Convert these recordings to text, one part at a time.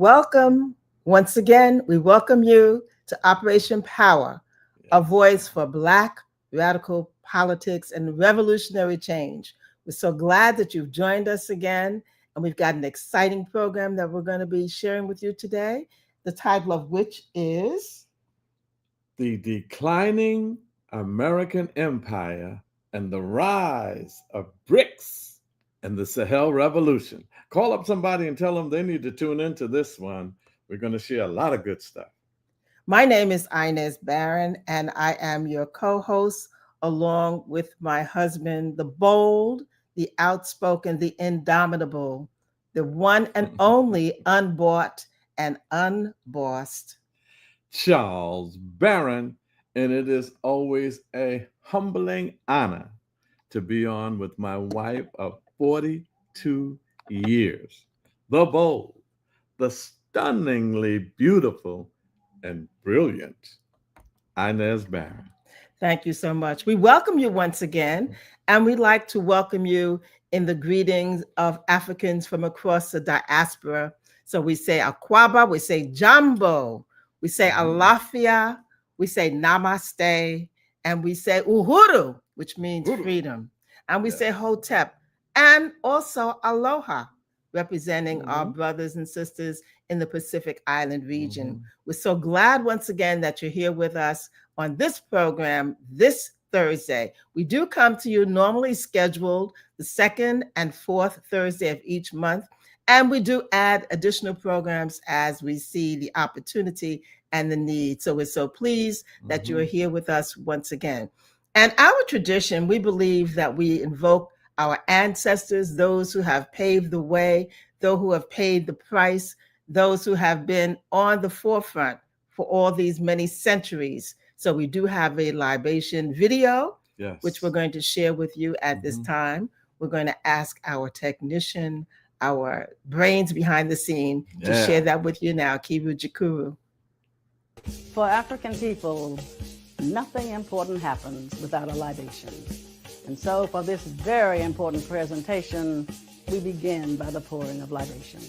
Welcome. Once again, we welcome you to Operation Power, a voice for Black radical politics and revolutionary change. We're so glad that you've joined us again, and we've got an exciting program that we're going to be sharing with you today, the title of which is The Declining American Empire and the Rise of BRICS and the Sahel Revolution. Call up somebody and tell them they need to tune into this one. We're going to share a lot of good stuff. My name is Inez Barron, and I am your co-host along with my husband, the bold, the outspoken, the indomitable, the one and only unbought and unbossed Charles Barron, and it is always a humbling honor to be on with my wife of 42 years, the bold, the stunningly beautiful, and brilliant Inez Barron. Thank you so much. We welcome you once again, and we'd like to welcome you in the greetings of Africans from across the diaspora. So we say Akwaba, we say Jambo, we say Alafia, we say Namaste, and we say Uhuru, which means freedom. And we say Hotep, and also Aloha, representing our brothers and sisters in the Pacific Island region. We're so glad once again that you're here with us on this program this Thursday. We do come to you normally scheduled the second and fourth Thursday of each month, and we do add additional programs as we see the opportunity and the need. So we're so pleased that you are here with us once again. And our tradition, we believe that we invoke our ancestors, those who have paved the way, those who have paid the price, those who have been on the forefront for all these many centuries. So we do have a libation video, which we're going to share with you at this time. We're going to ask our technician, our brains behind the scene, to share that with you now. Kibu Jikuru. For African people, nothing important happens without a libation. And so for this very important presentation, we begin by the pouring of libation.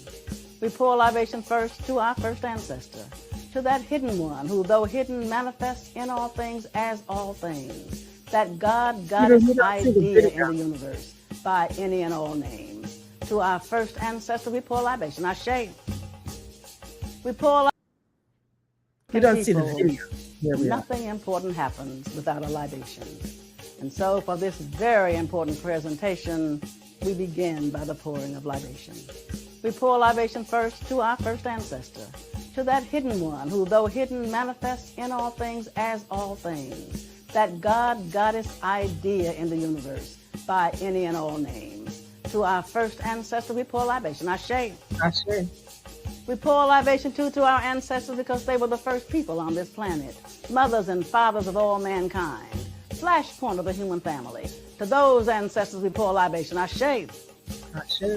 We pour libation first to our first ancestor, to that hidden one who, though hidden, manifests in all things as all things, that God-goddess idea in the universe by any and all names. To our first ancestor, we pour libation. Ashe. We pour libation. You don't see the video. Nothing important happens without a libation. And so for this very important presentation, we begin by the pouring of libation. We pour libation first to our first ancestor, to that hidden one who, though hidden, manifests in all things as all things, that God-goddess idea in the universe by any and all names. To our first ancestor, we pour libation. Ashe. Ashe. We pour libation too to our ancestors because they were the first people on this planet, mothers and fathers of all mankind, flashpoint of the human family. To those ancestors we pour libation. Ashe.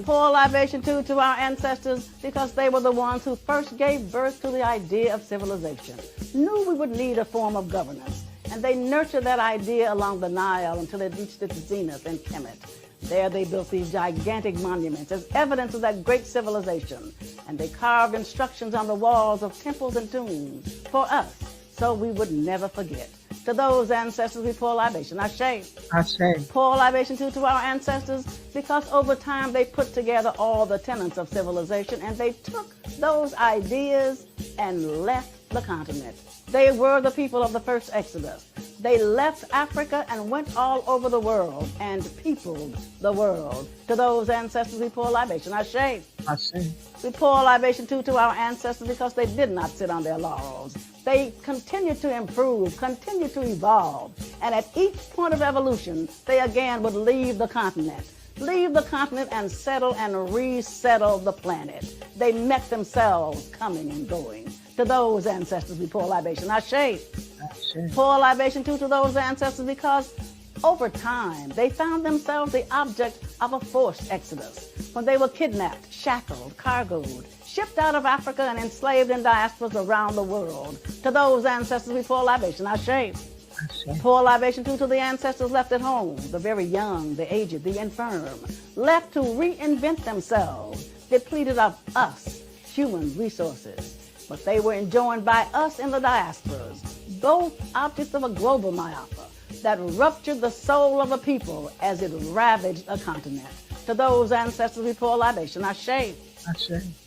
Pour libation too to our ancestors because they were the ones who first gave birth to the idea of civilization, knew we would need a form of governance, and they nurtured that idea along the Nile until it reached its zenith in Kemet. There they built these gigantic monuments as evidence of that great civilization, and they carved instructions on the walls of temples and tombs for us, so we would never forget. To those ancestors we pour libation. Ashe. Ashe. Pour libation too to our ancestors because over time they put together all the tenets of civilization and they took those ideas and left the continent. They were the people of the first Exodus. They left Africa and went all over the world and peopled the world. To those ancestors we pour libation. Ashe. Ashe. We pour libation too to our ancestors because they did not sit on their laurels. They continued to improve, continued to evolve, and at each point of evolution, they again would leave the continent and settle and resettle the planet. They met themselves coming and going. To those ancestors we pour libation. Ashe. Ashe. Pour libation too to those ancestors because over time, they found themselves the object of a forced exodus when they were kidnapped, shackled, cargoed, shipped out of Africa and enslaved in diasporas around the world. To those ancestors we pour libation. Ashe. Pour libation too to the ancestors left at home, the very young, the aged, the infirm, left to reinvent themselves, depleted of us, human resources. But they were enjoined by us in the diasporas, both objects of a global myopia that ruptured the soul of a people as it ravaged a continent. To those ancestors we pour libation. Ashe.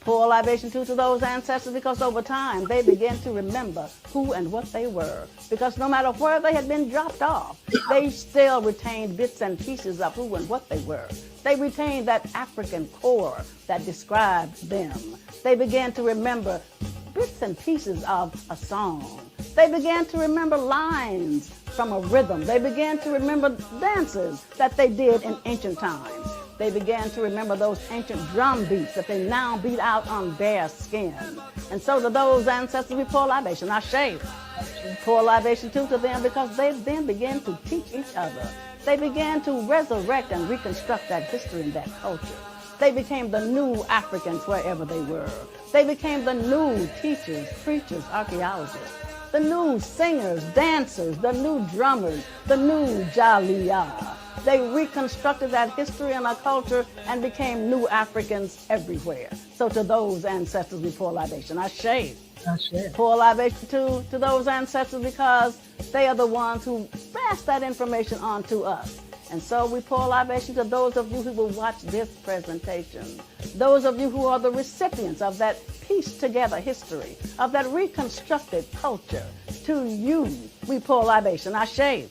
Pour libation to those ancestors, because over time they began to remember who and what they were. Because no matter where they had been dropped off, they still retained bits and pieces of who and what they were. They retained that African core that described them. They began to remember bits and pieces of a song. They began to remember lines from a rhythm. They began to remember dances that they did in ancient times. They began to remember those ancient drum beats that they now beat out on bare skin. And so to those ancestors we pour libation. Ashe. Pour libation to them, because they then began to teach each other. They began to resurrect and reconstruct that history and that culture. They became the new Africans wherever they were. They became the new teachers, preachers, archaeologists, the new singers, dancers, the new drummers, the new Jaliyah. They reconstructed that history and our culture and became new Africans everywhere. So to those ancestors we pour libation. Ashe. Pour libation to those ancestors, because they are the ones who pass that information on to us. And so we pour libation to those of you who will watch this presentation, those of you who are the recipients of that pieced together history, of that reconstructed culture. To you, we pour libation. Ashe.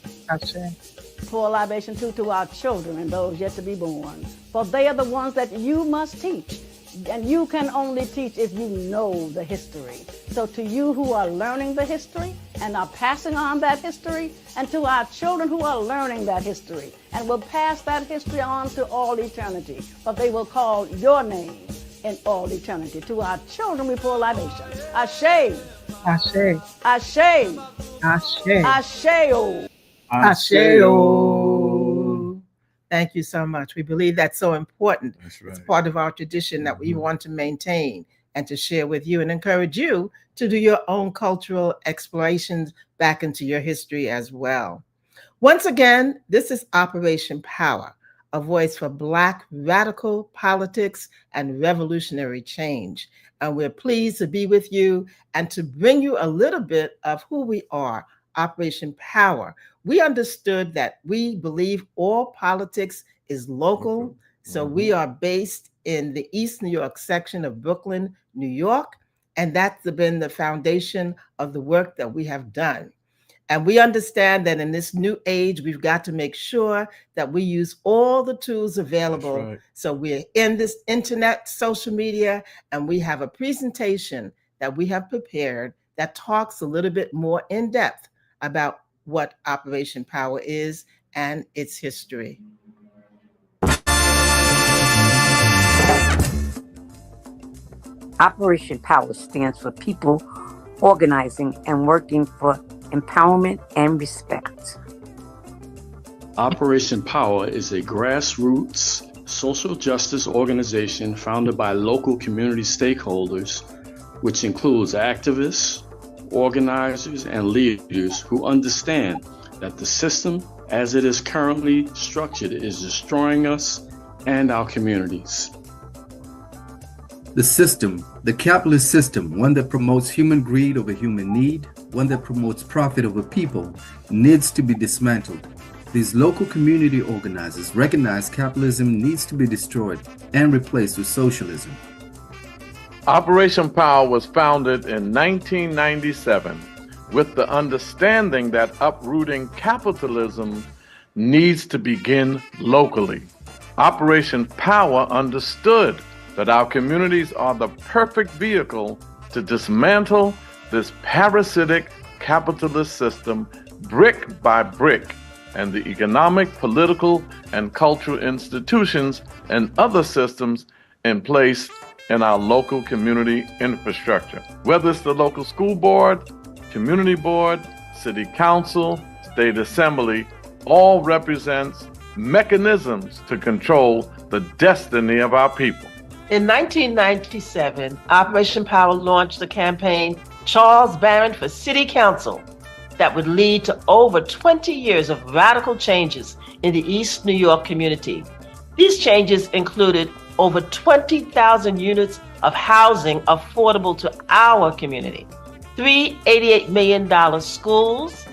Pour libation to our children and those yet to be born. For they are the ones that you must teach. And you can only teach if you know the history. So to you who are learning the history and are passing on that history, and to our children who are learning that history and will pass that history on to all eternity, but they will call your name in all eternity. To our children we pour libation. Ashe. Ashe. Ashe. Ashe. Asheo. Asheo. Thank you so much. We believe that's so important. That's right. It's part of our tradition that we want to maintain and to share with you, and encourage you to do your own cultural explorations back into your history as well. Once again, this is Operation Power, a voice for Black radical politics and revolutionary change. And we're pleased to be with you and to bring you a little bit of who we are, Operation Power. We understood that we believe all politics is local. So we are based in the East New York section of Brooklyn, New York. And that's been the foundation of the work that we have done. And we understand that in this new age, we've got to make sure that we use all the tools available. Right. So we're in this internet, social media, and we have a presentation that we have prepared that talks a little bit more in depth about what Operation Power is and its history. Operation Power stands for people organizing and working for empowerment and respect. Operation Power is a grassroots social justice organization founded by local community stakeholders, which includes activists, organizers, and leaders who understand that the system as it is currently structured is destroying us and our communities. The system, the capitalist system, one that promotes human greed over human need, one that promotes profit over people, needs to be dismantled. These local community organizers recognize capitalism needs to be destroyed and replaced with socialism. Operation Power was founded in 1997 with the understanding that uprooting capitalism needs to begin locally. Operation Power understood that our communities are the perfect vehicle to dismantle this parasitic capitalist system brick by brick, and the economic, political, and cultural institutions and other systems in place in our local community infrastructure. Whether it's the local school board, community board, city council, state assembly, all represents mechanisms to control the destiny of our people. In 1997, Operation Power launched the campaign Charles Barron for City Council that would lead to over 20 years of radical changes in the East New York community. These changes included over 20,000 units of housing affordable to our community, three $88 million schools,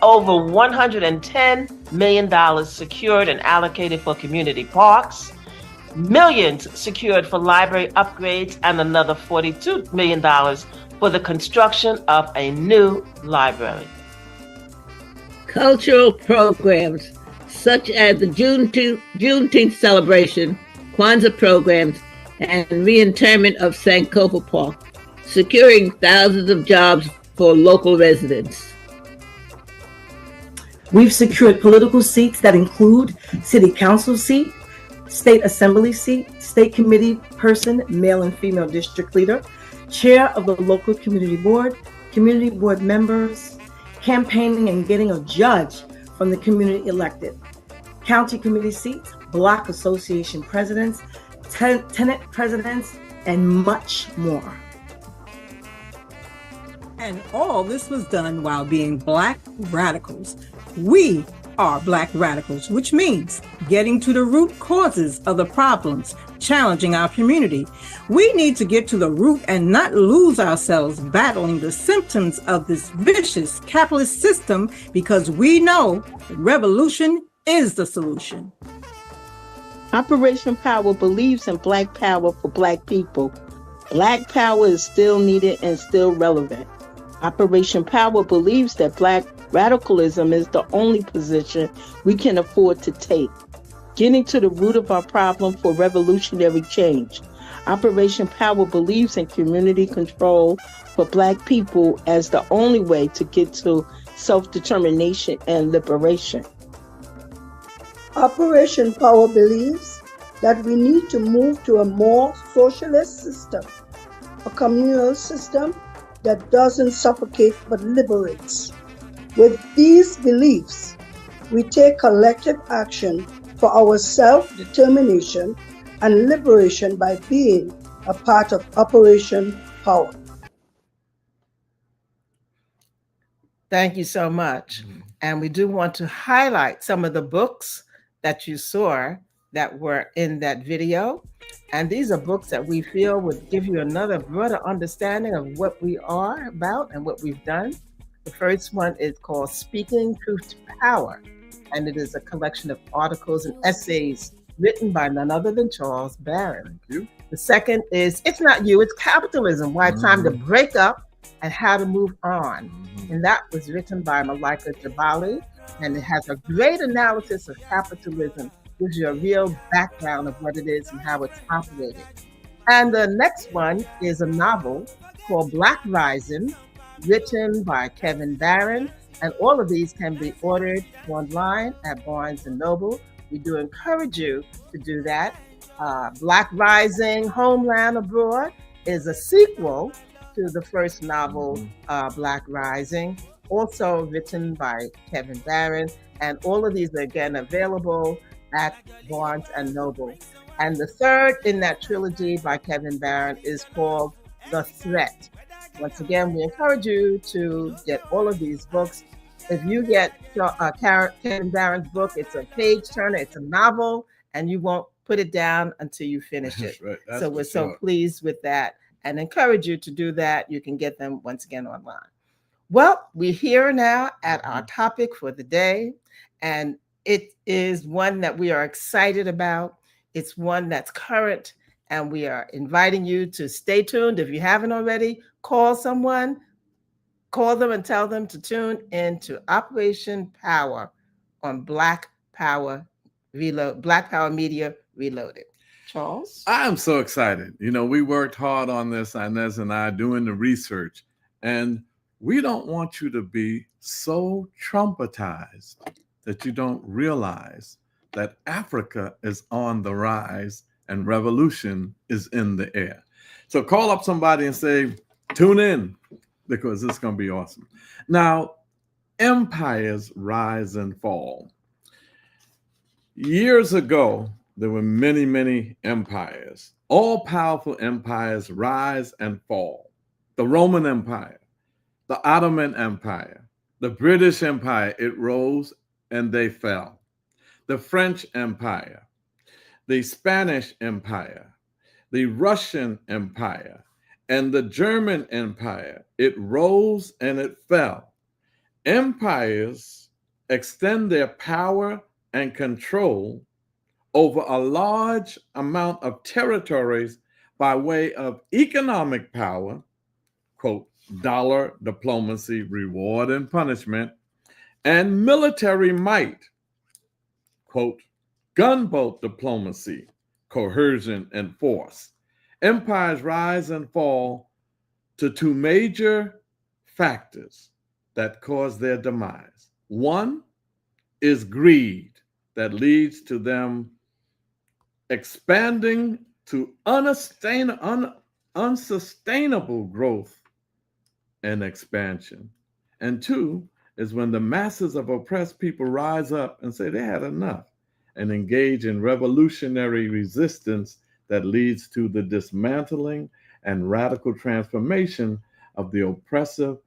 over $110 million secured and allocated for community parks, millions secured for library upgrades, and another $42 million for the construction of a new library. Cultural programs such as the Juneteenth celebration, Kwanzaa programs, and reinterment of Sankofa Park, securing thousands of jobs for local residents. We've secured political seats that include city council seat, state assembly seat, state committee person, male and female district leader, chair of the local community board members, campaigning and getting a judge from the community elected, county committee seats, block association presidents, tenant presidents, and much more. And all this was done while being Black radicals. We are Black radicals, which means getting to the root causes of the problems challenging our community. We need to get to the root and not lose ourselves battling the symptoms of this vicious capitalist system, because we know revolution is the solution. Operation Power believes in Black power for Black people. Black power is still needed and still relevant. Operation Power believes that Black radicalism is the only position we can afford to take, getting to the root of our problem for revolutionary change. Operation Power believes in community control for Black people as the only way to get to self-determination and liberation. Operation Power believes that we need to move to a more socialist system, a communal system that doesn't suffocate but liberates. With these beliefs, we take collective action for our self-determination and liberation by being a part of Operation Power. Thank you so much. And we do want to highlight some of the books that you saw that were in that video. And these are books that we feel would give you another broader understanding of what we are about and what we've done. The first one is called Speaking Truth to Power, and it is a collection of articles and essays written by none other than Charles Barron. The second is It's Not You, It's Capitalism, Why It's Time to Break Up and How to Move On. And that was written by Malika Jabali, and it has a great analysis of capitalism, gives you a real background of what it is and how it's operated. And the next one is a novel called Black Rising, written by Kevin Barron, and all of these can be ordered online at Barnes & Noble. We do encourage you to do that. Black Rising, Homeland Abroad is a sequel to the first novel, Black Rising, also written by Kevin Barron, and all of these are again available at Barnes & Noble. And the third in that trilogy by Kevin Barron is called The Threat. Once again, we encourage you to get all of these books. If you get Kevin Barron's book, it's a page turner, it's a novel, and you won't put it down until you finish it. Right. So we're so pleased with that and encourage you to do that. You can get them once again online. Well, we're here now at our topic for the day, and it is one that we are excited about. It's one that's current, and we are inviting you to stay tuned. If you haven't already, call someone, call them and tell them to tune into Operation Power on Black Power Media Reloaded. Charles? I'm so excited. You know, we worked hard on this, Inez and I, doing the research, and we don't want you to be so traumatized that you don't realize that Africa is on the rise and revolution is in the air. So call up somebody and say, tune in, because it's going to be awesome. Now, empires rise and fall. Years ago, there were many, many empires. All powerful empires rise and fall. The Roman Empire, the Ottoman Empire, the British Empire, it rose and they fell. The French Empire, the Spanish Empire, the Russian Empire, and the German Empire. It rose and it fell. Empires extend their power and control over a large amount of territories by way of economic power, quote, dollar diplomacy, reward and punishment, and military might, quote, gunboat diplomacy, coercion and force. Empires rise and fall to two major factors that cause their demise. One is greed that leads to them expanding to unsustainable growth and expansion. And two is when the masses of oppressed people rise up and say they had enough and engage in revolutionary resistance that leads to the dismantling and radical transformation of the oppressive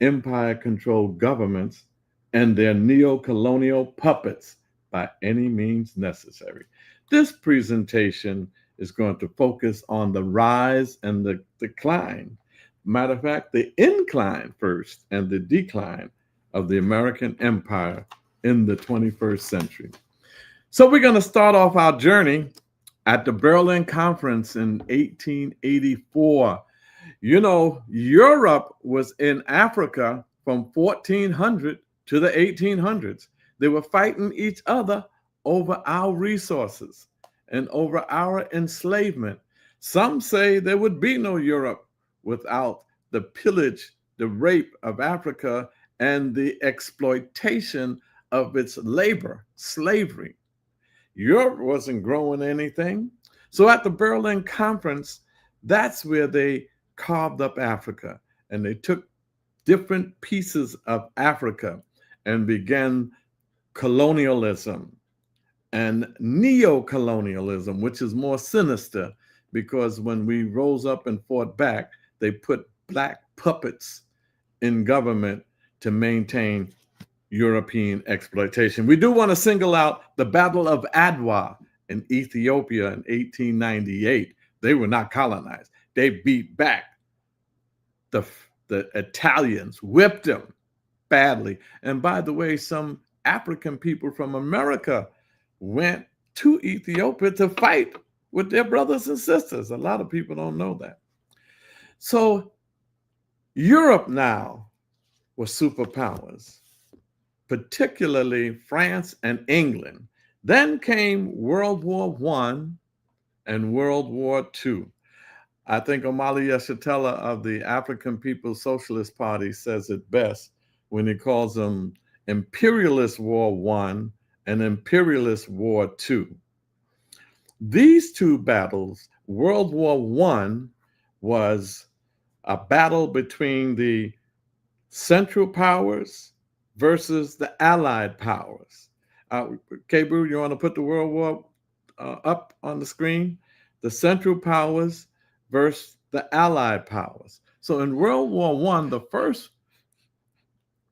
empire-controlled governments and their neo-colonial puppets by any means necessary. This presentation is going to focus on the rise and the decline. Matter of fact, the incline first and the decline of the American empire in the 21st century. So we're going to start off our journey at the Berlin Conference in 1884. You know, Europe was in Africa from 1400 to the 1800s. They were fighting each other over our resources and over our enslavement. Some say there would be no Europe without the pillage, the rape of Africa, and the exploitation of its labor, slavery. Europe wasn't growing anything. So at the Berlin Conference, that's where they carved up Africa, and they took different pieces of Africa and began colonialism and neo-colonialism, which is more sinister, because when we rose up and fought back, they put black puppets in government to maintain European exploitation. We do want to single out the Battle of Adwa in Ethiopia in 1898. They were not colonized. They beat back the Italians, whipped them badly. And by the way, some African people from America went to Ethiopia to fight with their brothers and sisters. A lot of people don't know that. So Europe now was superpowers, particularly France and England. Then came World War I and World War II. I think Omali Yeshitela of the African People's Socialist Party says it best when he calls them Imperialist War I and Imperialist War II. These two battles, World War I was a battle between the Central Powers versus the Allied Powers. K-Boo, you want to put the World War up on the screen? The Central Powers versus the Allied Powers. So in World War I, the first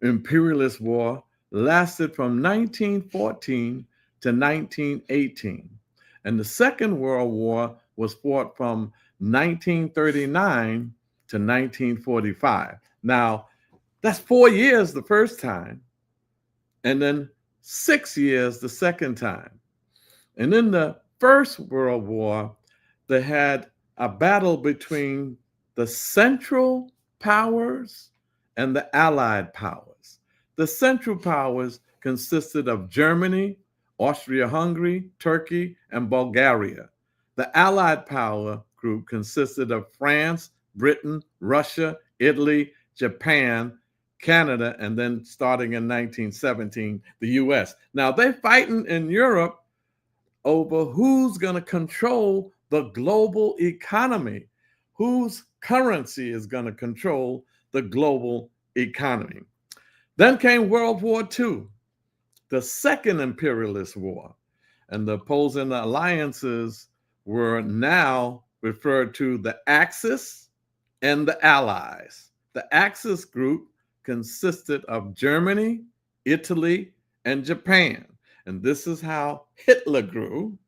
imperialist war lasted from 1914 to 1918. And the Second World War was fought from 1939 to 1945. Now, that's 4 years the first time, and then 6 years the second time. And in the First World War, they had a battle between the Central Powers and the Allied Powers. The Central Powers consisted of Germany, Austria-Hungary, Turkey, and Bulgaria. The Allied Power group consisted of France, Britain, Russia, Italy, Japan, Canada, and then starting in 1917, the US. Now they're fighting in Europe over who's going to control the global economy, whose currency is going to control the global economy. Then came World War II, the second imperialist war, and the opposing alliances were now referred to the Axis and the Allies. The Axis group consisted of Germany, Italy, and Japan. And this is how Hitler grew.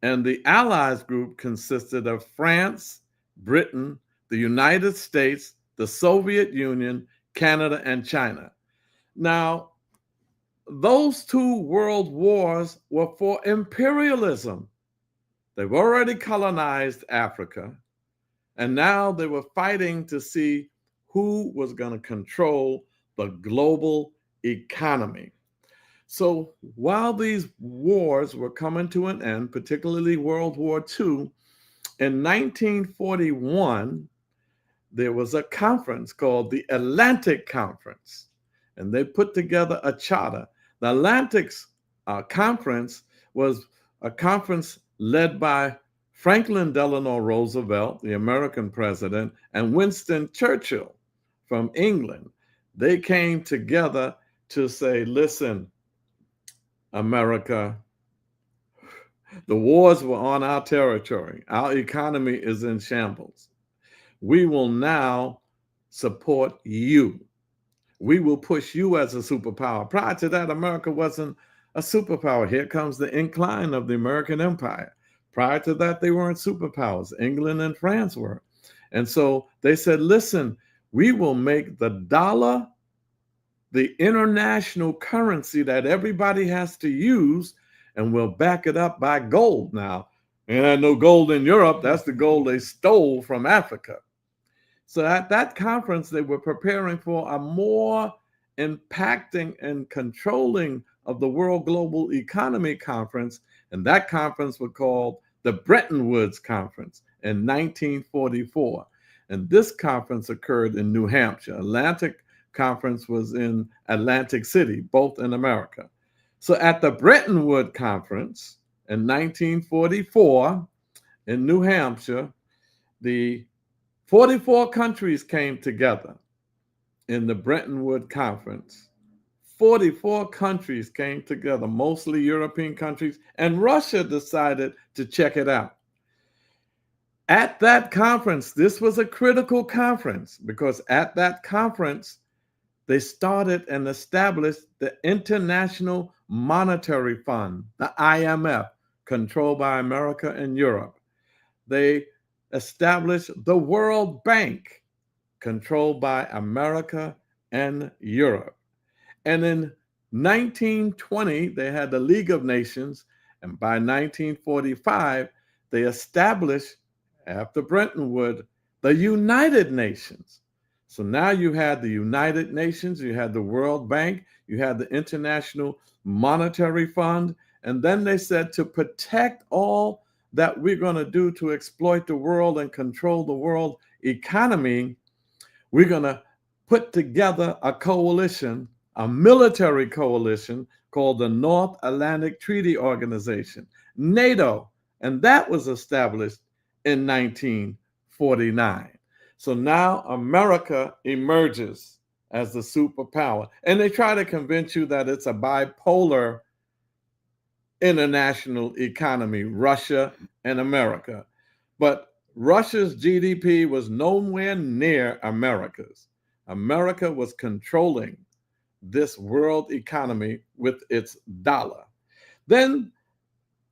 And the Allies group consisted of France, Britain, the United States, the Soviet Union, Canada, and China. Now, those two world wars were for imperialism. They've already colonized Africa, and now they were fighting to see who was going to control the global economy. So while these wars were coming to an end, particularly World War II, in 1941, there was a conference called the Atlantic Conference, and they put together a charter. The Atlantic Conference was a conference led by Franklin Delano Roosevelt, the American president, and Winston Churchill from England. They came together to say, listen, America, the wars were on our territory. Our economy is in shambles. We will now support you. We will push you as a superpower. Prior to that, America wasn't a superpower. Here comes the incline of the American empire. Prior to that, they weren't superpowers. England and France were. And so they said, listen, we will make the dollar the international currency that everybody has to use, and we'll back it up by gold now. And I know gold in Europe, that's the gold they stole from Africa. So at that conference, they were preparing for a more impacting and controlling of the World Global Economy Conference. And that conference was called the Bretton Woods Conference in 1944. And this conference occurred in New Hampshire. Atlantic Conference was in Atlantic City, both in America. So at the Bretton Woods Conference in 1944 in New Hampshire, the 44 countries came together in the Bretton Woods Conference. 44 countries came together, mostly European countries, and Russia decided to check it out. At that conference, this was a critical conference because at that conference, they started and established the International Monetary Fund, the IMF, controlled by America and Europe. They established the World Bank, controlled by America and Europe. And in 1920, they had the League of Nations, and by 1945, they established, after Bretton Woods, the United Nations. So now you had the United Nations, you had the World Bank, you had the International Monetary Fund, and then they said to protect all that we're going to do to exploit the world and control the world economy, we're going to put together a coalition, a military coalition called the North Atlantic Treaty Organization, NATO, and that was established in 1949. So now America emerges as the superpower. And they try to convince you that it's a bipolar international economy, Russia and America. But Russia's GDP was nowhere near America's. America was controlling this world economy with its dollar. Then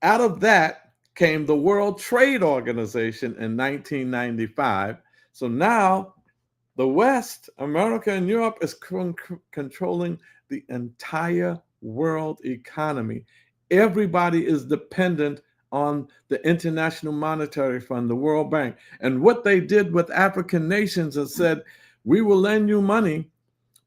out of that came the World Trade Organization in 1995. So now the West, America and Europe, is controlling the entire world economy. Everybody is dependent on the International Monetary Fund, the World Bank. And what they did with African nations is said, we will lend you money,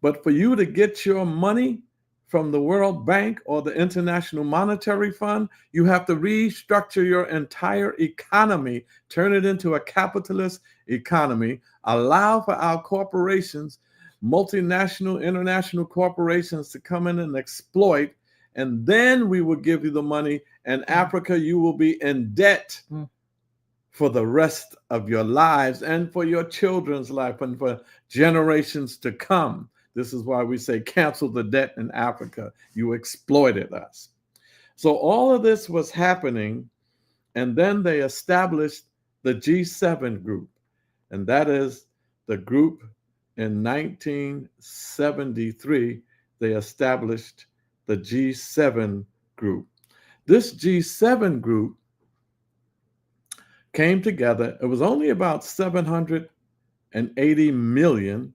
but for you to get your money from the World Bank or the International Monetary Fund, you have to restructure your entire economy, turn it into a capitalist economy, allow for our corporations, multinational, international corporations to come in and exploit, and then we will give you the money. And Africa, you will be in debt for the rest of your lives and for your children's life and for generations to come. This is why we say cancel the debt in Africa. You exploited us. So all of this was happening, and then they established the G7 group, and that is the group in 1973. They established the G7 group. This G7 group came together. It was only about 780 million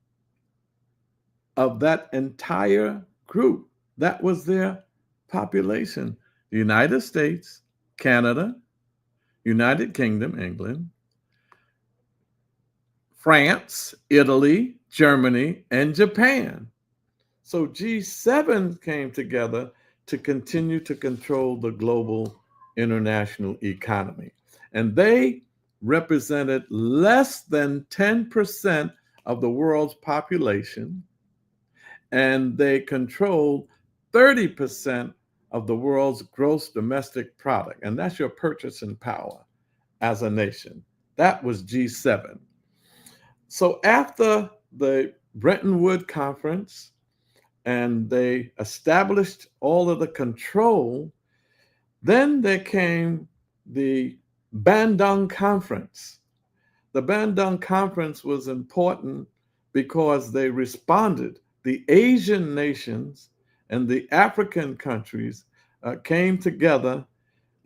of that entire group. That was their population. The United States, Canada, United Kingdom, England, France, Italy, Germany, and Japan. So G7 came together to continue to control the global international economy. And they represented less than 10% of the world's population, and they controlled 30% of the world's gross domestic product. And that's your purchasing power as a nation. That was G7. So after the Bretton Woods Conference, and they established all of the control, then there came the Bandung Conference. The Bandung Conference was important because they responded. The Asian nations and the African countries came together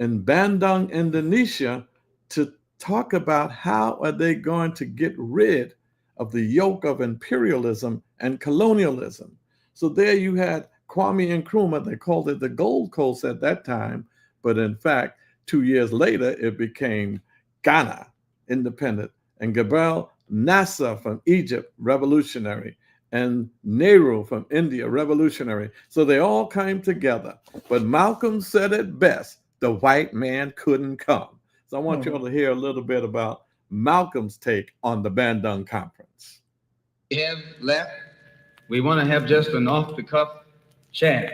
in Bandung, Indonesia, to talk about how are they going to get rid of the yoke of imperialism and colonialism. So there you had Kwame Nkrumah. They called it the Gold Coast at that time, but in fact, 2 years later, it became Ghana, independent, and Gabriel Nasser from Egypt, revolutionary, and Nehru from India, revolutionary. So they all came together. But Malcolm said it best, the white man couldn't come. So I want you all to hear a little bit about Malcolm's take on the Bandung Conference. We have left. We want to have just an off-the-cuff chat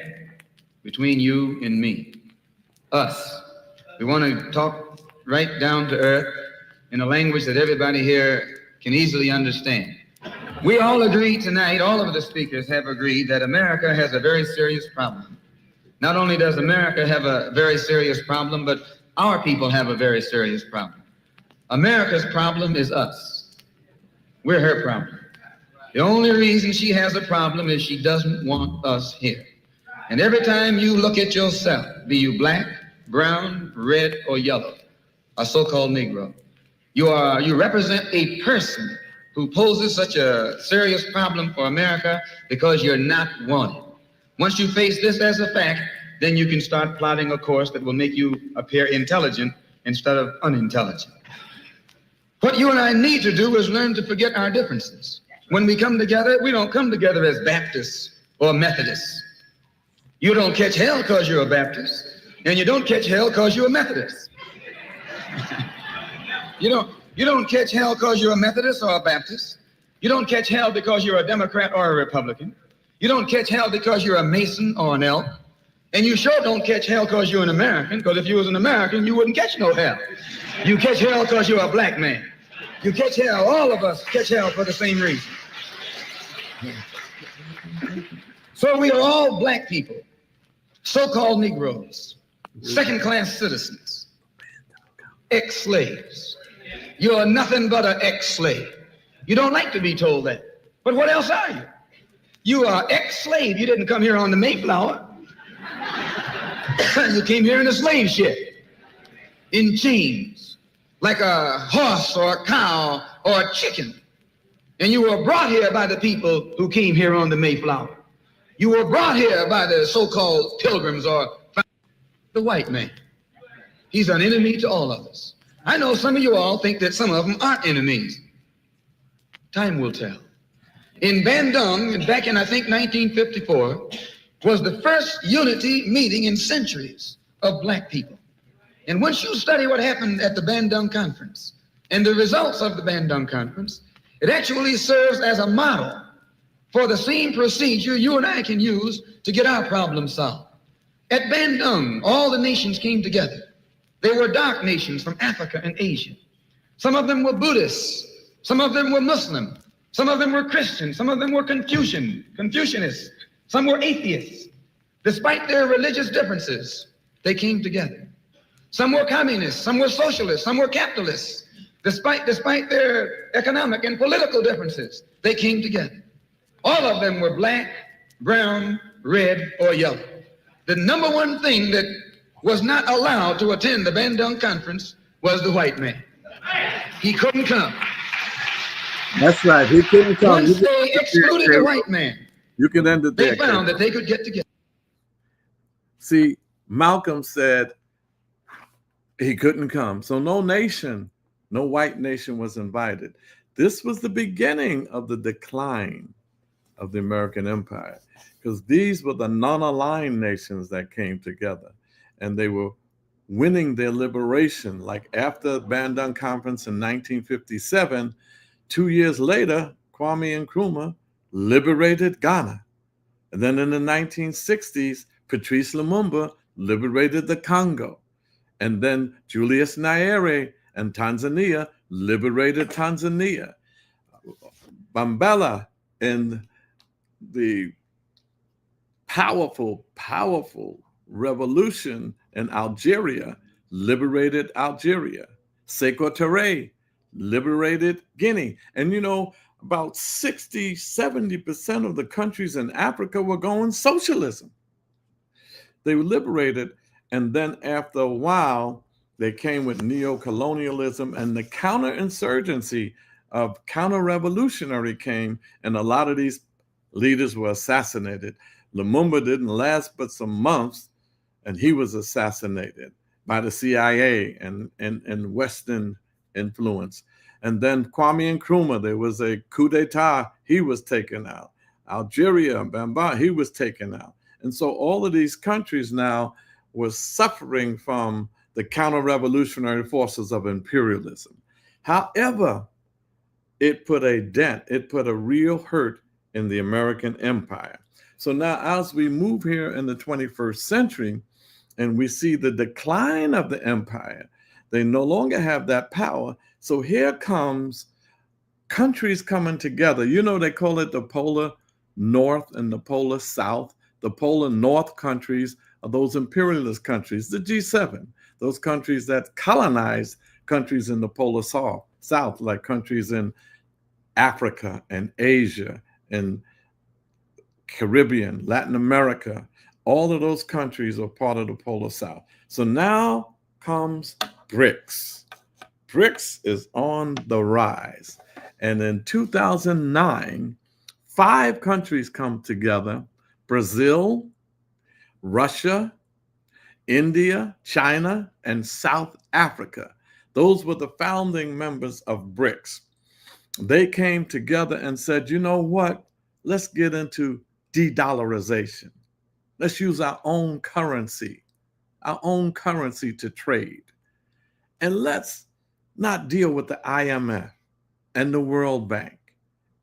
between you and me, us. We want to talk right down to earth in a language that everybody here can easily understand. We all agreed tonight, all of the speakers have agreed that America has a very serious problem. Not only does America have a very serious problem, but our people have a very serious problem. America's problem is us. We're her problem. The only reason she has a problem is she doesn't want us here. And every time you look at yourself, be you black, brown, red, or yellow, a so-called Negro, you represent a person who poses such a serious problem for America because you're not wanted. Once you face this as a fact, then you can start plotting a course that will make you appear intelligent instead of unintelligent. What you and I need to do is learn to forget our differences. When we come together, we don't come together as Baptists or Methodists. You don't catch hell because you're a Baptist, and you don't catch hell because you're a Methodist. You don't catch hell because you're a Methodist or a Baptist. You don't catch hell because you're a Democrat or a Republican. You don't catch hell because you're a Mason or an Elk. And you sure don't catch hell because you're an American, because if you was an American, you wouldn't catch no hell. You catch hell because you're a black man. You catch hell, all of us catch hell for the same reason. So we are all black people, so-called Negroes, second-class citizens, ex-slaves. You're nothing but an ex-slave. You don't like to be told that. But what else are you? You are ex-slave. You didn't come here on the Mayflower. You came here in a slave ship, in chains, like a horse or a cow or a chicken. And you were brought here by the people who came here on the Mayflower. You were brought here by the so-called pilgrims or the white man. He's an enemy to all of us. I know some of you all think that some of them aren't enemies. Time will tell. In Bandung, back in, I think, 1954, was the first unity meeting in centuries of black people. And once you study what happened at the Bandung Conference and the results of the Bandung Conference, it actually serves as a model for the same procedure you and I can use to get our problems solved. At Bandung, all the nations came together. They were dark nations from Africa and Asia. Some of them were Buddhists. Some of them were Muslim. Some of them were Christian. Some of them were Confucianists. Some were atheists. Despite their religious differences, they came together. Some were communists. Some were socialists. Some were capitalists. Despite their economic and political differences, they came together. All of them were black, brown, red, or yellow. The number one thing that was not allowed to attend the Bandung Conference was the white man. He couldn't come. That's right. He couldn't come. Once they excluded the white man, You can end it there. they found that they could get together. See, Malcolm said he couldn't come. So no nation, no white nation was invited. This was the beginning of the decline of the American empire, because these were the non-aligned nations that came together, and they were winning their liberation. Like after the Bandung Conference in 1957, 2 years later, Kwame Nkrumah liberated Ghana. And then in the 1960s, Patrice Lumumba liberated the Congo. And then Julius Nyerere and Tanzania liberated Tanzania. Bambela in the powerful revolution in Algeria liberated Algeria. Sekou Touré liberated Guinea. And you know, about 60-70% of the countries in Africa were going socialism. They were liberated, and then after a while, they came with neo-colonialism, and the counterinsurgency of counter-revolutionary came, and a lot of these leaders were assassinated. Lumumba didn't last but some months, and he was assassinated by the CIA and Western influence. And then Kwame Nkrumah, there was a coup d'etat, he was taken out. Algeria, Bamba, he was taken out. And so all of these countries now were suffering from the counter-revolutionary forces of imperialism. However, it put a dent, it put a real hurt in the American empire. So now as we move here in the 21st century and we see the decline of the empire, they no longer have that power. So here comes countries coming together. You know, they call it the polar north and the polar south. The polar north countries are those imperialist countries, the G7, those countries that colonized countries in the polar south, like countries in Africa and Asia and Caribbean, Latin America. All of those countries are part of the polar south. So now comes BRICS. BRICS is on the rise. And in 2009, 5 countries come together: Brazil, Russia, India, China, and South Africa. Those were the founding members of BRICS. They came together and said, you know what? Let's get into de-dollarization. Let's use our own currency to trade. And let's not deal with the IMF and the World Bank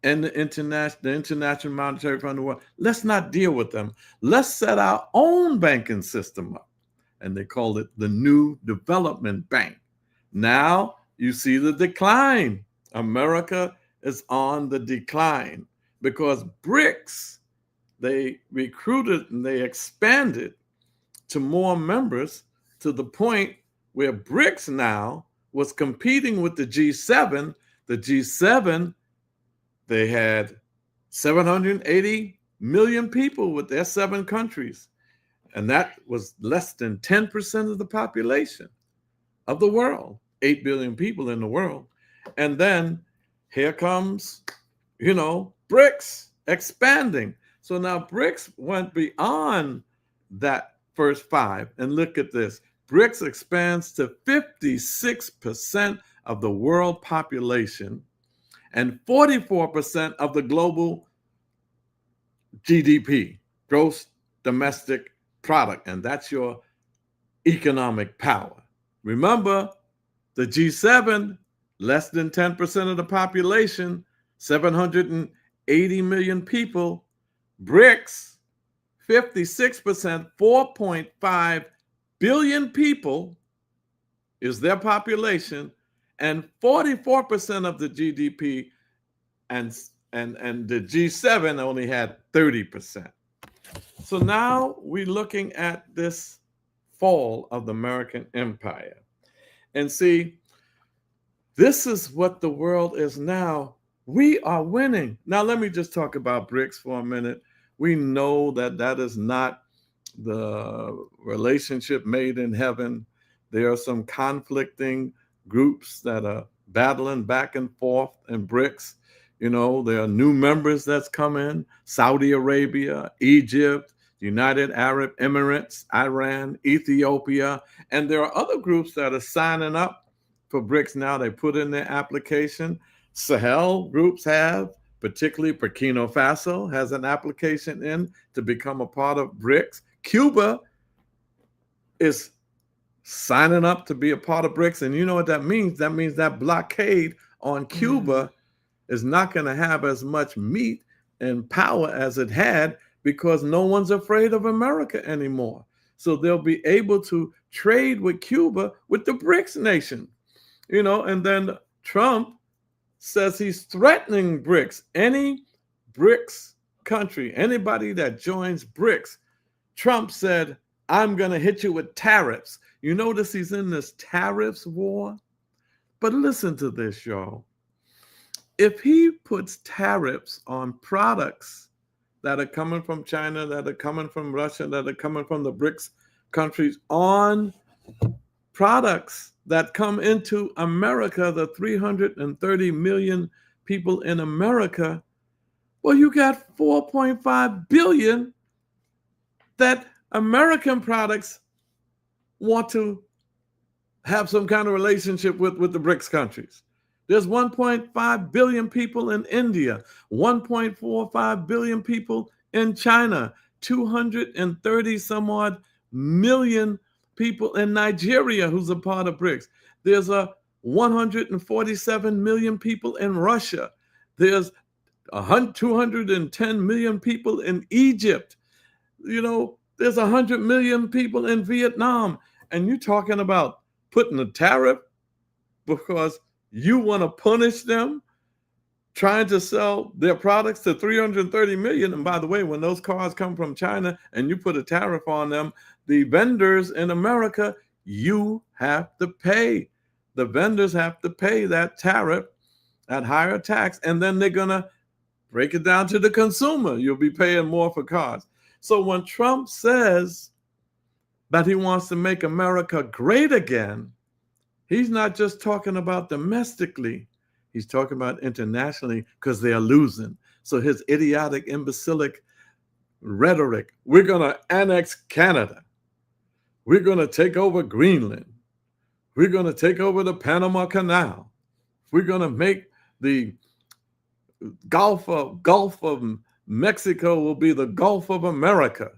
and the International Monetary Fund of the world. Let's not deal with them. Let's set our own banking system up. And they called it the New Development Bank. Now you see the decline. America is on the decline because BRICS, they recruited and they expanded to more members to the point where BRICS now was competing with the G7. The G7, they had 780 million people with their 7 countries. And that was less than 10% of the population of the world, 8 billion people in the world. And then here comes, BRICS expanding. So now BRICS went beyond that first 5. And look at this. BRICS expands to 56% of the world population and 44% of the global GDP, gross domestic product. And that's your economic power. Remember, the G7, less than 10% of the population, 780 million people. BRICS, 56%, 4.5 billion people is their population, and 44% of the GDP, and the G7 only had 30%. So now we're looking at this fall of the American empire. And see, this is what the world is now. We are winning. Now, let me just talk about BRICS for a minute. We know that that is not the relationship made in heaven. There are some conflicting groups that are battling back and forth in BRICS. You know, there are new members that's come in: Saudi Arabia, Egypt, United Arab Emirates, Iran, Ethiopia, and there are other groups that are signing up for BRICS now. They put in their application. Sahel groups have, particularly Burkina Faso has an application in to become a part of BRICS. Cuba is signing up to be a part of BRICS, and you know what that means? That means that blockade on Cuba is not going to have as much meat and power as it had, because no one's afraid of America anymore. So they'll be able to trade with Cuba, with the BRICS nation, you know. And then Trump says he's threatening BRICS. Any BRICS country, anybody that joins BRICS, Trump said, I'm going to hit you with tariffs. You notice he's in this tariffs war. But listen to this, y'all. If he puts tariffs on products that are coming from China, that are coming from Russia, that are coming from the BRICS countries, on products that come into America, the 330 million people in America, well, you got 4.5 billion that American products want to have some kind of relationship with the BRICS countries. There's 1.5 billion people in India, 1.45 billion people in China, 230 some odd million people in Nigeria who's a part of BRICS. There's 147 million people in Russia. There's 210 million people in Egypt. You know, there's 100 million people in Vietnam. And you're talking about putting a tariff because you want to punish them trying to sell their products to 330 million. And by the way, when those cars come from China and you put a tariff on them, the vendors in America, you have to pay. The vendors have to pay that tariff, that higher tax, and then they're going to break it down to the consumer. You'll be paying more for cars. So when Trump says that he wants to make America great again, he's not just talking about domestically, he's talking about internationally, because they are losing. So his idiotic, imbecilic rhetoric, we're going to annex Canada, we're going to take over Greenland, we're going to take over the Panama Canal, we're going to make the Gulf of Mexico will be the Gulf of America.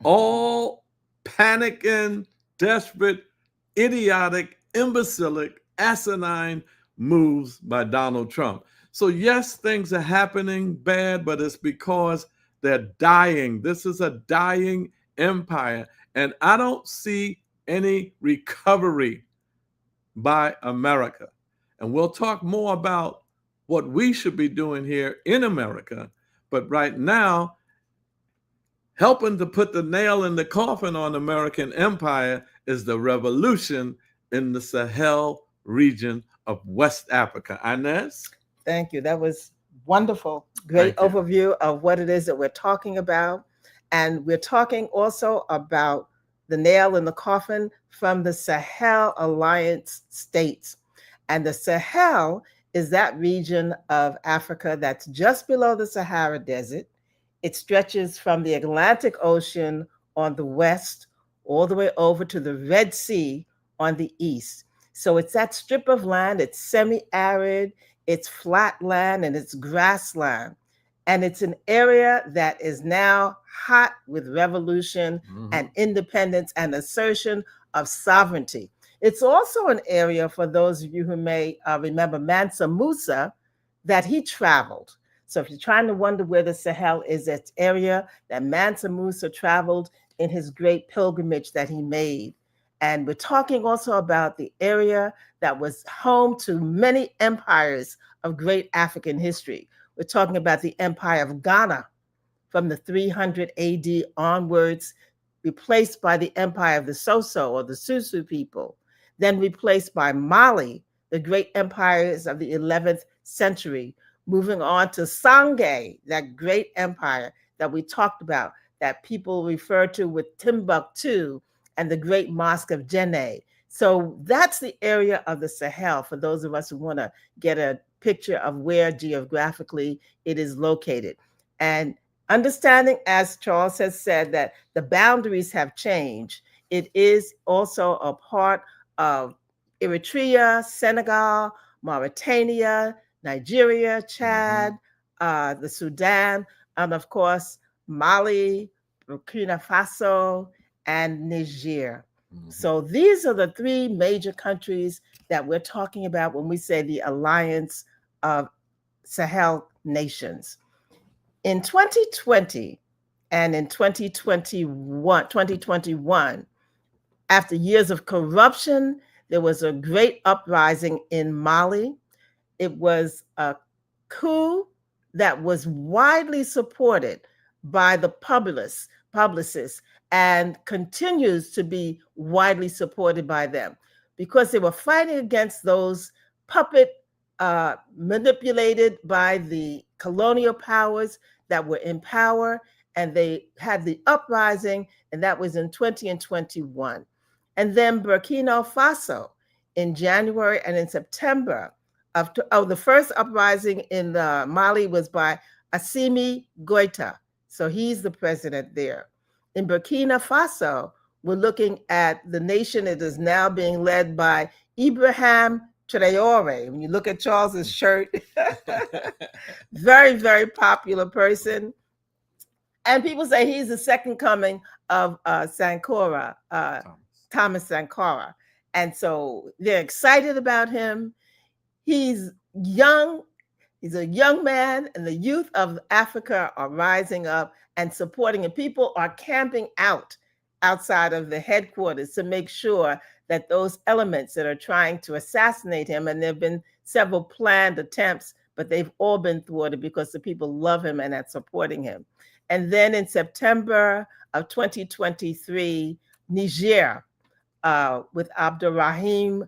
All panicking, desperate, idiotic, imbecilic, asinine moves by Donald Trump. So yes, things are happening bad, but it's because they're dying. This is a dying empire. And I don't see any recovery by America. And we'll talk more about what we should be doing here in America. But right now, helping to put the nail in the coffin on American empire is the revolution in the Sahel region of West Africa. Inez? Thank you. That was wonderful. Great overview of what it is that we're talking about. And we're talking also about the nail in the coffin from the Sahel Alliance states. And the Sahel is that region of Africa that's just below the Sahara Desert. It stretches from the Atlantic Ocean on the west all the way over to the Red Sea on the east. So it's that strip of land. It's semi-arid, it's flat land, and it's grassland. And it's an area that is now hot with revolution and independence and assertion of sovereignty. It's also an area, for those of you who may remember Mansa Musa, that he traveled. So if you're trying to wonder where the Sahel is, it's area that Mansa Musa traveled in his great pilgrimage that he made. And we're talking also about the area that was home to many empires of great African history. We're talking about the Empire of Ghana from the 300 AD onwards, replaced by the Empire of the Soso or the Susu people, then replaced by Mali, the great empires of the 11th century, moving on to Sangay, that great empire that we talked about, that people refer to with Timbuktu and the great Mosque of Djenné, So that's the area of the Sahel for those of us who want to get a picture of where geographically it is located. And understanding, as Charles has said, that the boundaries have changed, it is also a part of Eritrea, Senegal, Mauritania, Nigeria, Chad, the Sudan, and of course, Mali, Burkina Faso, and Niger. So these are the three major countries that we're talking about when we say the Alliance of Sahel Nations. In 2020 and in 2021, after years of corruption, there was a great uprising in Mali. It was a coup that was widely supported by the publicists and continues to be widely supported by them because they were fighting against those manipulated by the colonial powers that were in power, and they had the uprising, and that was in 20 and 21. And then Burkina Faso in January and in September of the first uprising in Mali was by Assimi Goïta. So he's the president there. In Burkina Faso, we're looking at the nation that is now being led by Ibrahim Traoré. When you look at Charles's shirt, very, very popular person. And people say he's the second coming of Sankara, Thomas Sankara. And so they're excited about him. He's young. He's a young man, and the youth of Africa are rising up and supporting him. People are camping outside of the headquarters to make sure that those elements that are trying to assassinate him, and there have been several planned attempts, but they've all been thwarted because the people love him and are supporting him. And then in September of 2023, Niger, with Abdurrahim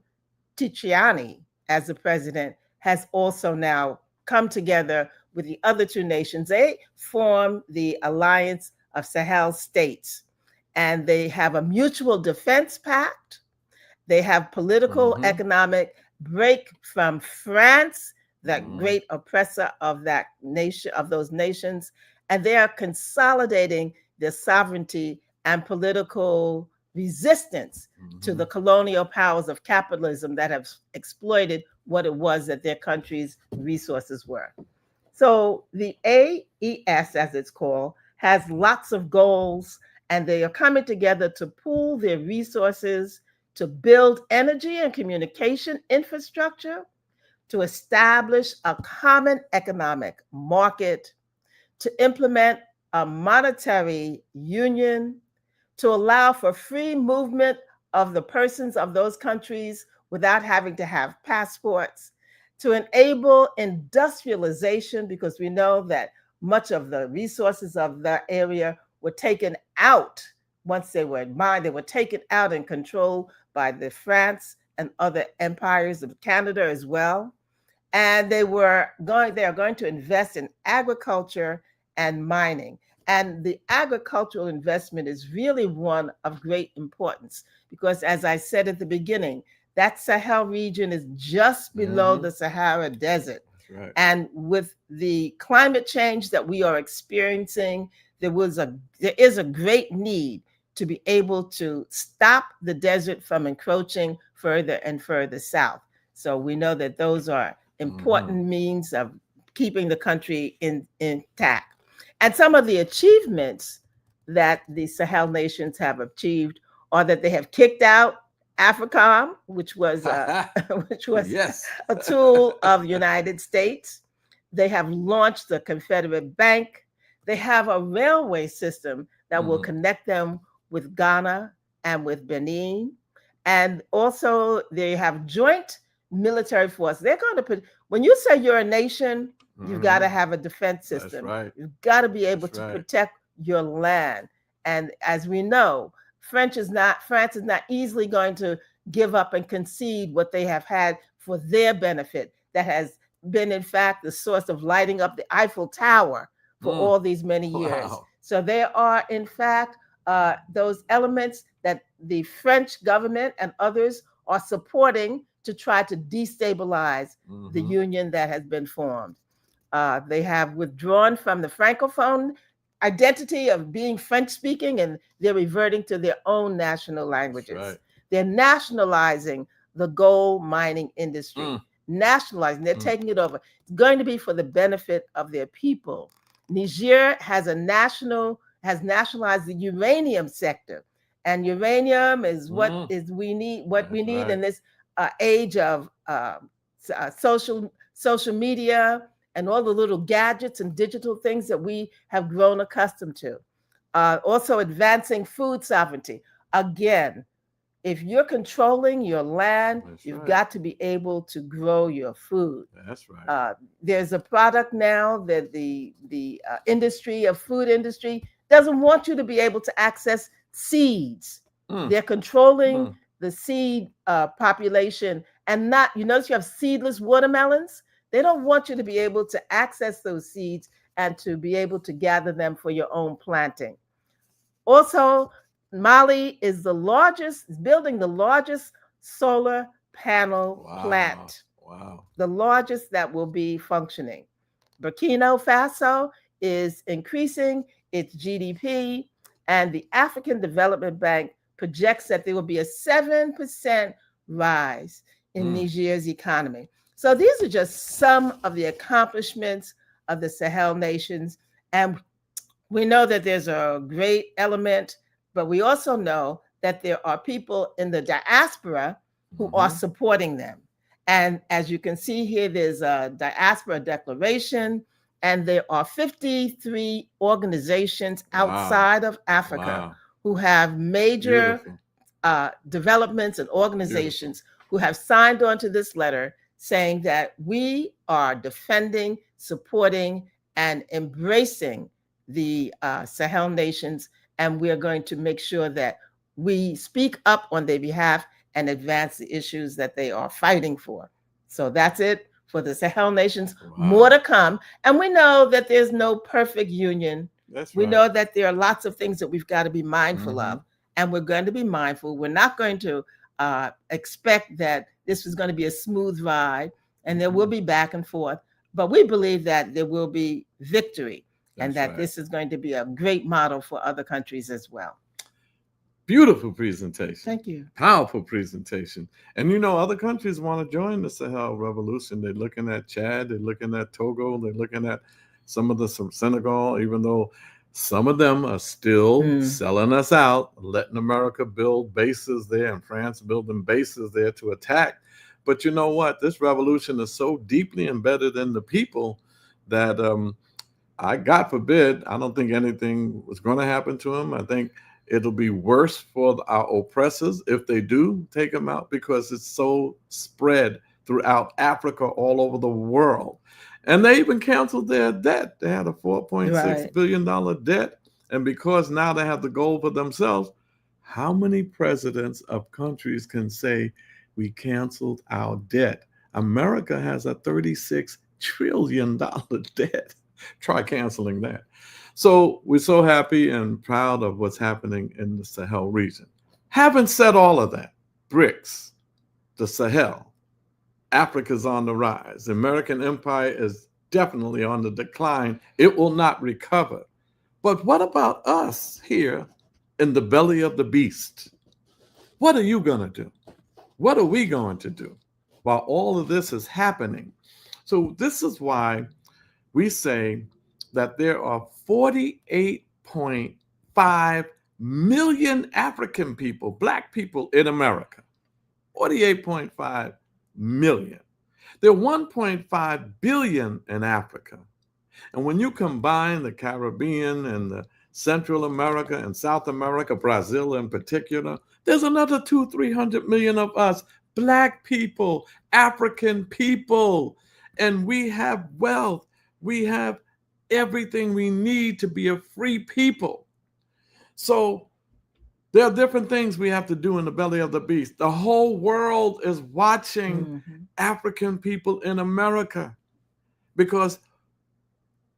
Tichiani as the president, has also now come together with the other two nations. They form the Alliance of Sahel States, and they have a mutual defense pact. They have political, economic break from France, that great oppressor of that nation, of those nations, and they are consolidating their sovereignty and political resistance to the colonial powers of capitalism that have exploited what it was that their country's resources were. So the AES, as it's called, has lots of goals, and they are coming together to pool their resources to build energy and communication infrastructure, to establish a common economic market, to implement a monetary union, to allow for free movement of the persons of those countries without having to have passports, to enable industrialization, because we know that much of the resources of that area were taken out once they were mined. They were taken out and controlled by the France and other empires of Canada as well. And they are going to invest in agriculture and mining. And the agricultural investment is really one of great importance because, as I said at the beginning, that Sahel region is just below the Sahara Desert. Right. And with the climate change that we are experiencing, there is a great need to be able to stop the desert from encroaching further and further south. So we know that those are important means of keeping the country intact. And some of the achievements that the Sahel nations have achieved are that they have kicked out AFRICOM, which was Yes. a tool of the United States. They have launched the Confederate Bank. They have a railway system that will connect them with Ghana and with Benin. And also they have joint military force. They're going to put, when you say you're a nation, you've got to have a defense system. That's right. You've got to be able That's to right. protect your land. And as we know, France is not easily going to give up and concede what they have had for their benefit. That has been, in fact, the source of lighting up the Eiffel Tower for all these many years. Wow. So there are, in fact, those elements that the French government and others are supporting to try to destabilize the Mhm. union that has been formed. They have withdrawn from the Francophone identity of being French speaking, and they're reverting to their own national languages. right. They're nationalizing the gold mining industry, nationalizing, they're taking it over. It's going to be for the benefit of their people. Niger has nationalized the uranium sector, and uranium is what we need Right. in this age of social media and all the little gadgets and digital things that we have grown accustomed to. Also advancing food sovereignty. Again, if you're controlling your land, That's you've right. got to be able to grow your food. That's right. There's a product now that the industry of food industry doesn't want you to be able to access seeds. They're controlling the seed population, and not, you notice you have seedless watermelons. They don't want you to be able to access those seeds and to be able to gather them for your own planting. Also, Mali is building the largest solar panel plant. Wow. The largest that will be functioning. Burkina Faso is increasing its GDP, and the African Development Bank projects that there will be a 7% rise in Niger's economy. So these are just some of the accomplishments of the Sahel nations. And we know that there's a great element, but we also know that there are people in the diaspora who are supporting them. And as you can see here, there's a diaspora declaration, and there are 53 organizations outside of Africa who have major developments and organizations who have signed on to this letter saying that we are defending, supporting, and embracing the Sahel nations, and we are going to make sure that we speak up on their behalf and advance the issues that they are fighting for. So that's it for the Sahel nations. More to come. And we know that there's no perfect union. We know that there are lots of things that we've got to be mindful of, and we're going to be mindful. We're not going to expect that this is going to be a smooth ride, and there will be back and forth, but we believe that there will be victory. And that this is going to be a great model for other countries as well. Beautiful presentation. Thank you. Powerful presentation. And you know, other countries want to join the Sahel Revolution. They're looking at Chad, they're looking at Togo, they're looking at some Senegal, even though some of them are still selling us out, letting America build bases there and France building bases there to attack. But you know what? This revolution is so deeply embedded in the people that God forbid, I don't think anything was going to happen to him. I think it'll be worse for our oppressors if they do take him out, because it's so spread throughout Africa, all over the world. And they even canceled their debt. They had a $4.6 billion debt. And because now they have the gold for themselves, how many presidents of countries can say we canceled our debt? America has a $36 trillion debt. Try canceling that. So we're so happy and proud of what's happening in the Sahel region. Having said all of that, BRICS, the Sahel, Africa's on the rise. The American empire is definitely on the decline. It will not recover. But what about us here in the belly of the beast? What are you going to do? What are we going to do while all of this is happening? So this is why we say that there are 48.5 million African people, Black people in America. 48.5 million. There are 1.5 billion in Africa. And when you combine the Caribbean and the Central America and South America, Brazil in particular, there's another 200-300 million of us, Black people, African people. And we have wealth. We have everything we need to be a free people. So there are different things we have to do in the belly of the beast. The whole world is watching African people in America, because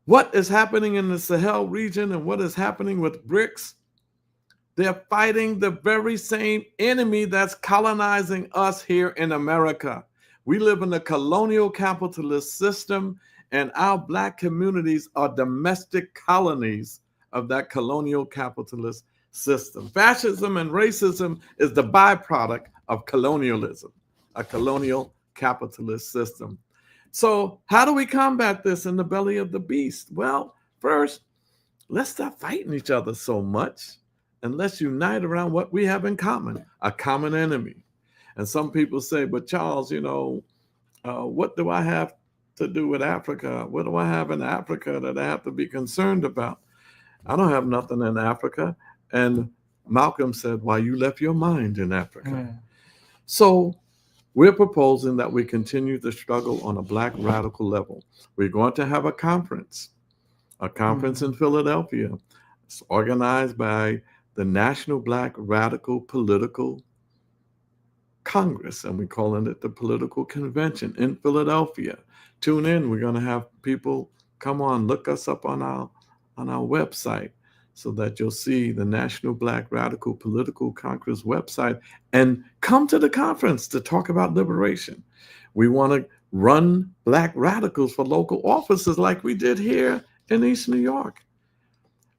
what is happening in the Sahel region and what is happening with BRICS, They're fighting the very same enemy that's colonizing us here in America. We live in a colonial capitalist system, and our Black communities are domestic colonies of that colonial capitalist system. Fascism and racism is the byproduct of colonialism, a colonial capitalist system. So how do we combat this in the belly of the beast? Well, first, let's stop fighting each other so much, and let's unite around what we have in common, a common enemy. And some people say, but Charles, what do I have to do with Africa? What do I have in Africa that I have to be concerned about? I don't have nothing in Africa. And Malcolm said, why, you left your mind in Africa. So we're proposing that we continue to struggle on a Black radical level. We're going to have a conference in Philadelphia. It's organized by the National Black Radical Political Congress, and we're calling it the Political Convention in Philadelphia. Tune in. We're going to have people come on, look us up on our website so that you'll see the National Black Radical Political Congress website, and come to the conference to talk about liberation. We want to run Black radicals for local offices like we did here in East New York.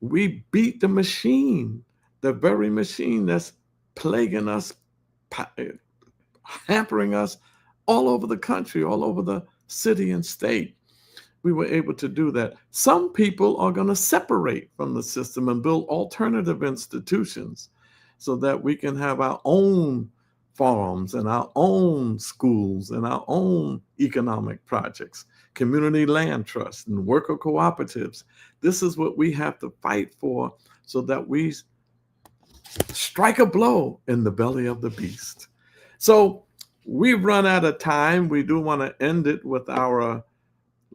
We beat the machine, the very machine that's plaguing us, hampering us all over the country, all over the city and state. We were able to do that. Some people are going to separate from the system and build alternative institutions so that we can have our own farms and our own schools and our own economic projects, community land trusts and worker cooperatives. This is what we have to fight for so that we strike a blow in the belly of the beast. So we've run out of time. We do want to end it with our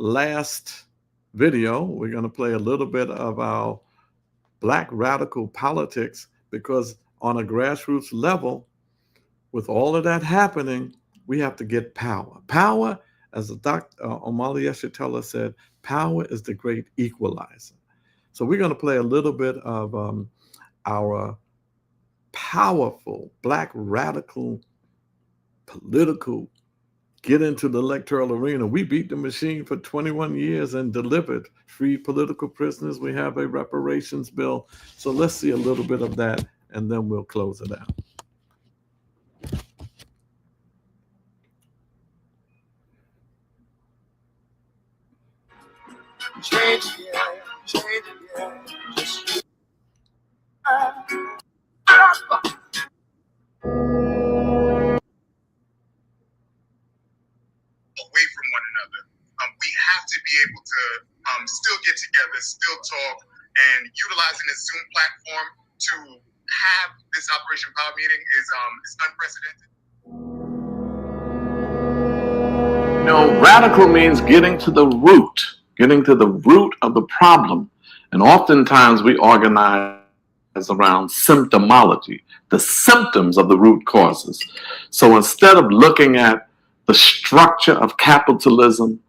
last video. We're going to play a little bit of our Black radical politics, because on a grassroots level, with all of that happening, we have to get power. Power, as Dr. Omali Yeshitela said, power is the great equalizer. So we're going to play a little bit of our powerful Black radical political get into the electoral arena. We beat the machine for 21 years and delivered free political prisoners. We have a reparations bill. So let's see a little bit of that, and then we'll close it out. Change, yeah, change, yeah. Just away from one another. We have to be able to still get together, still talk, and utilizing this Zoom platform to have this Operation Power meeting is unprecedented. Radical means getting to the root of the problem. And oftentimes we organize around symptomology, the symptoms of the root causes. So instead of looking at the structure of capitalism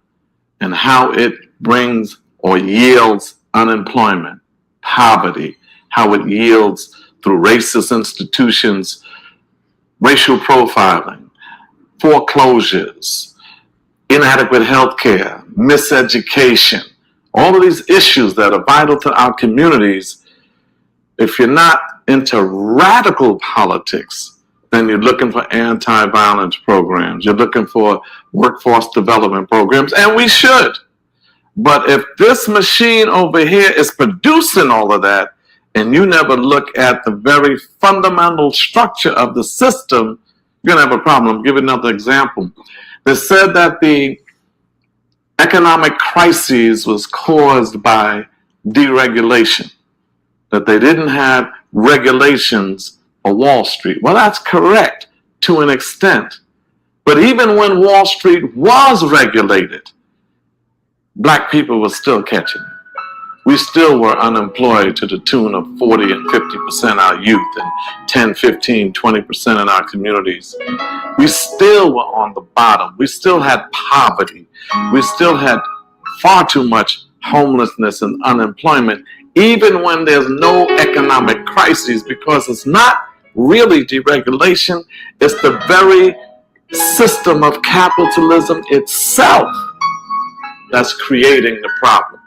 and how it brings or yields unemployment, poverty, how it yields through racist institutions, racial profiling, foreclosures, inadequate health care, miseducation, all of these issues that are vital to our communities. If you're not into radical politics, then you're looking for anti-violence programs. You're looking for workforce development programs, and we should. But if this machine over here is producing all of that, and you never look at the very fundamental structure of the system, you're going to have a problem. I'll give you another example. They said that the economic crisis was caused by deregulation, that they didn't have regulations for Wall Street. Well, that's correct to an extent. But even when Wall Street was regulated, Black people were still catching it. We still were unemployed to the tune of 40 and 50% our youth, and 10, 15, 20% in our communities. We still were on the bottom. We still had poverty. We still had far too much homelessness and unemployment, even when there's no economic crises, because it's not really deregulation, it's the very system of capitalism itself that's creating the problem.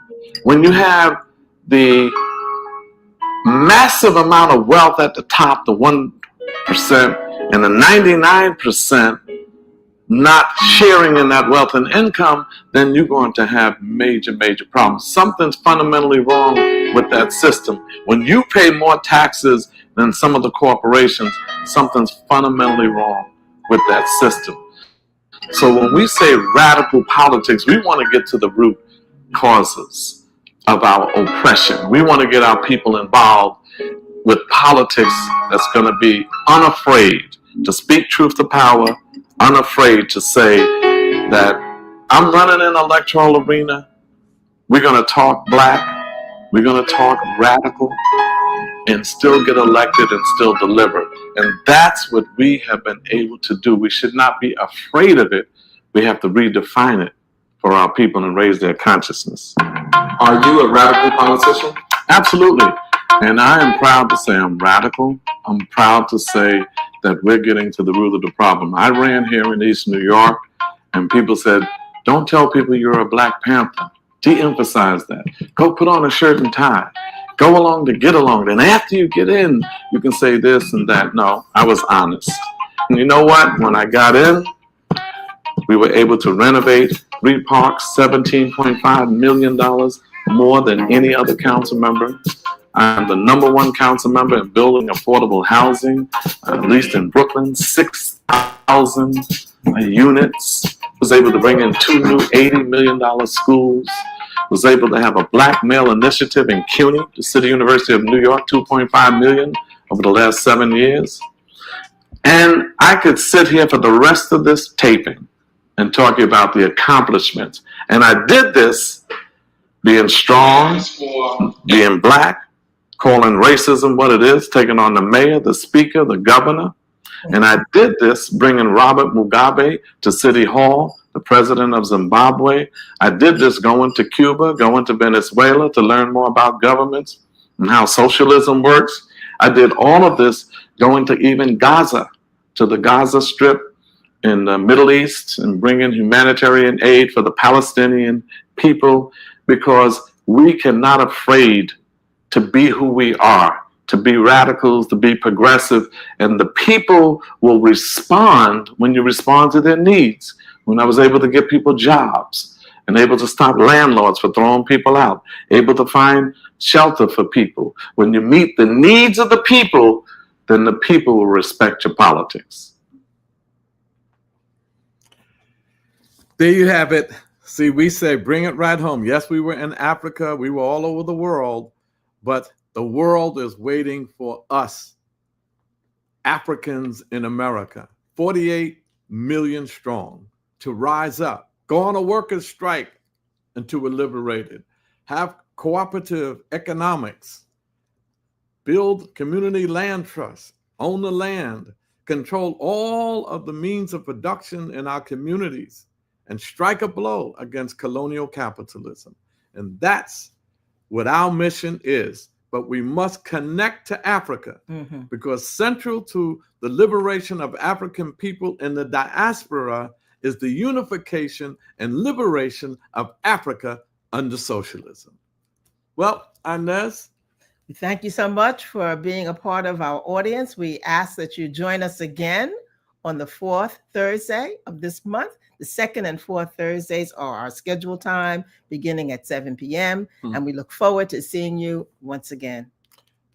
When you have the massive amount of wealth at the top, the 1%, and the 99% not sharing in that wealth and income, then you're going to have major, major problems. Something's fundamentally wrong with that system. When you pay more taxes than some of the corporations, something's fundamentally wrong with that system. So when we say radical politics, we want to get to the root causes of our oppression. We want to get our people involved with politics that's going to be unafraid to speak truth to power, unafraid to say that I'm running an electoral arena. We're going to talk black. We're going to talk radical and still get elected and still deliver. And that's what we have been able to do. We should not be afraid of it. We have to redefine it for our people and raise their consciousness. Are you a radical politician? Absolutely. And I am proud to say I'm radical. I'm proud to say that we're getting to the root of the problem. I ran here in East New York, and people said, don't tell people you're a Black Panther. De-emphasize that. Go put on a shirt and tie. Go along to get along. And after you get in, you can say this and that. No, I was honest. And you know what? When I got in, we were able to renovate 3 parks, $17.5 million more than any other council member. I'm the #1 council member in building affordable housing, at least in Brooklyn, 6,000 units. Was able to bring in 2 new $80 million schools. Was able to have a Black Male Initiative in CUNY, the City University of New York, $2.5 million over the last 7 years. And I could sit here for the rest of this taping and talk about the accomplishments. And I did this being strong, being Black, calling racism what it is, taking on the mayor, the speaker, the governor. And I did this bringing Robert Mugabe to City Hall, the president of Zimbabwe. I did this going to Cuba, going to Venezuela to learn more about governments and how socialism works. I did all of this going to even Gaza, to the Gaza Strip in the Middle East, and bringing humanitarian aid for the Palestinian people, because we cannot afraid to be who we are, to be radicals, to be progressive, and the people will respond when you respond to their needs. When I was able to get people jobs and able to stop landlords for throwing people out, able to find shelter for people. When you meet the needs of the people, then the people will respect your politics. There you have it. See, we say bring it right home. Yes, we were in Africa. We were all over the world, but the world is waiting for us, Africans in America, 48 million strong, to rise up, go on a workers' strike until we're liberated, have cooperative economics, build community land trusts, own the land, control all of the means of production in our communities, and strike a blow against colonial capitalism. And that's what our mission is. But we must connect to Africa, because central to the liberation of African people in the diaspora is the unification and liberation of Africa under socialism. Well, Inez, we thank you so much for being a part of our audience. We ask that you join us again on the 4th Thursday of this month. The 2nd and 4th Thursdays are our scheduled time, beginning at 7 p.m. And we look forward to seeing you once again.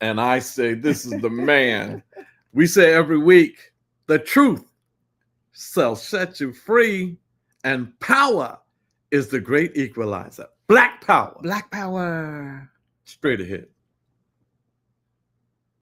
And I say, this is the man. We say every week, the truth shall set you free, and power is the great equalizer. Black power. Black power. Straight ahead.